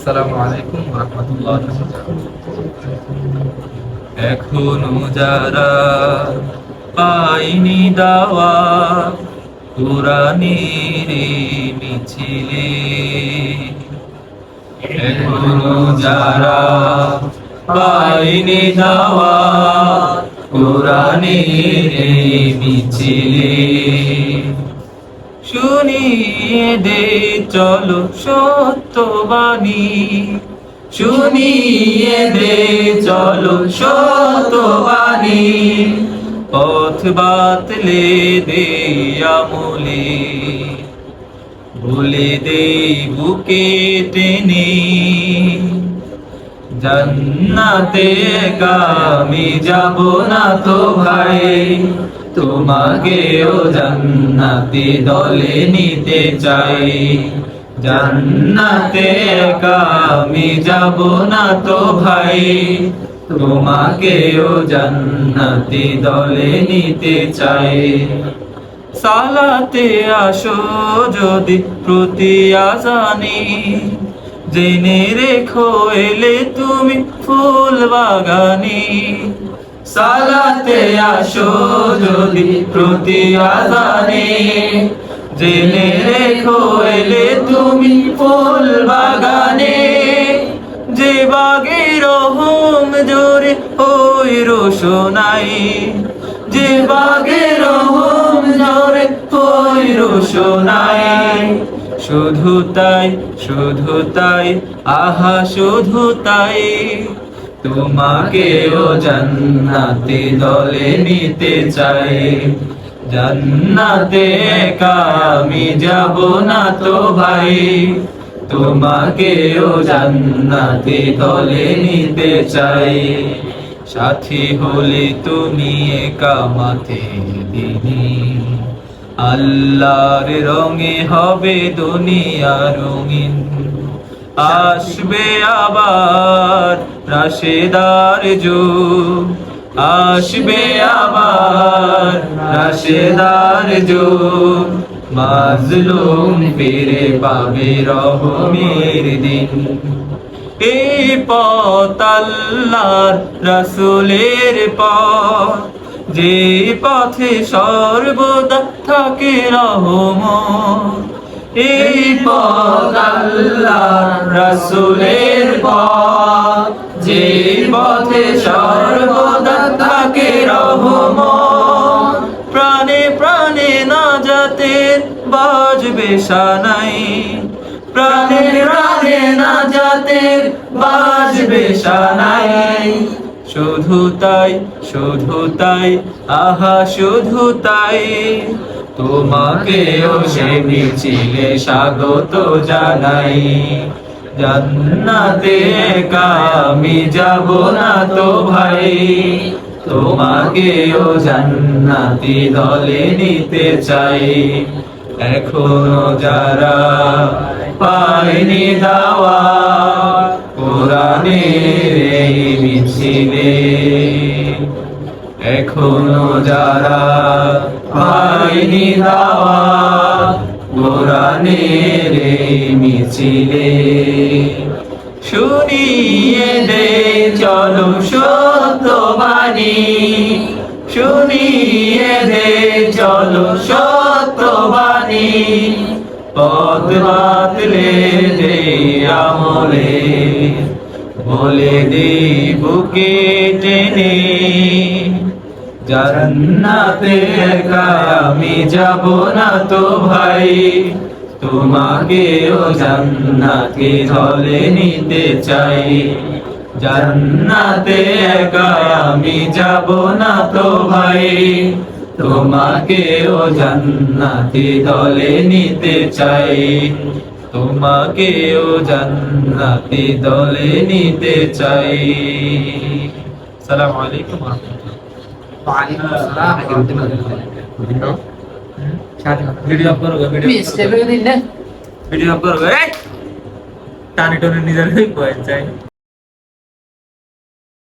আসসালামু আলাইকুম ওয়া রাহমাতুল্লাহি ওয়া বারাকাতুহু। এখনো যারা পায়নি দাওয়াত কুরআনের এই মিছিলে, এখনো যারা পায়নি দাওয়াত কুরআনের এই মিছিলে, শুনিয়ে দে চলো সত্যবাণী, শুনিয়ে দে চলো সত্যবাণী, পথ বাতলে দে আমলে, বলে দে বুকে টেনে, জান্নাতে একা আমি যাব না তো ভাই, তোমাকেও জান্নাতি দলে নিতে চাই। জান্নাতে একা আমি যাব না তো ভাই, তোমাকেও জান্নাতি দলে নিতে চাই। সালাতে আসো যদি প্রতি আজানে, জেনে রেখো এলে তুমি ফুল বাগানে। সালাতে আসো যদি প্রতি আজানে, জেনে রেখো এলে তুমি ফুল বাগানে। যে বাগে রহম জোরে ওই রোশনাই, যে বাগে রহম জোরে ওই রোশনাই। শুধু তাই, শুধু তাই, আহা শুধু তাই, তোমাকেও জান্নাতি দলে নিতে চাই। জান্নাতে একা আমি যাব না তো ভাই, তোমাকেও জান্নাতি দলে নিতে চাই। সাথী হলে তুমি একামাতে দিনে, আল্লাহর রঙে হবে দুনিয়া রঙিন। আসবে আবার রাশেদার যুগ, আসবে আবার রাশেদার যুগ, মাজলুম ফিরে পাবে রহমের দিন। এই পথ আল্লাহর রাসূলের পথ, যে পথে সর্বদা থাকে রহমত। এই পথ আল্লাহর রাসূলের পথ, যে পথে সর্বদা থাকে রহমত। প্রাণে প্রাণে নাজাতের বাজবে সানাই, প্রাণে প্রাণে নাজাতের বাজবে সানাই। শুধু তাই, শুধু তাই, আহা শুধু তাই, তোমাকেও সে মিছিলে স্বাগত জানাই। জান্নাতে একা আমি যাব না তো ভাই, তোমাকেও জান্নাতি দলে নিতে চাই। এখনো যারা পায়নি দাওয়াত কুরআনের এই মিছিলে, এখনো যারা পায়নি দাওয়াত কুরআনের এই মিছিলে, শুনিয়ে দে চলো সত্যবাণী, শুনিয়ে দে চলো সত্যবাণী, পথ বাতলে দে আমলে, বলে দে বুকে টেনে, জান্নাতে একা আমি যাব না তো ভাই, তোমাকেও জান্নাতি দলে নিতে চাই। জান্নাতে একা আমি যাব না তো ভাই, তোমাকেও জান্নাতি দলে নিতে চাই। তোমাকেও জান্নাতি দলে নিতে চাই। আসসালামু আলাইকুম ওয়া রাহমাতুল্লাহ। ওয়ালাইকুম আসসালাম ওয়া রাহমাতুল্লাহ। ভিডিও আপ করো, ভিডিও আপ করো, টানি টোনে নিজের চাই।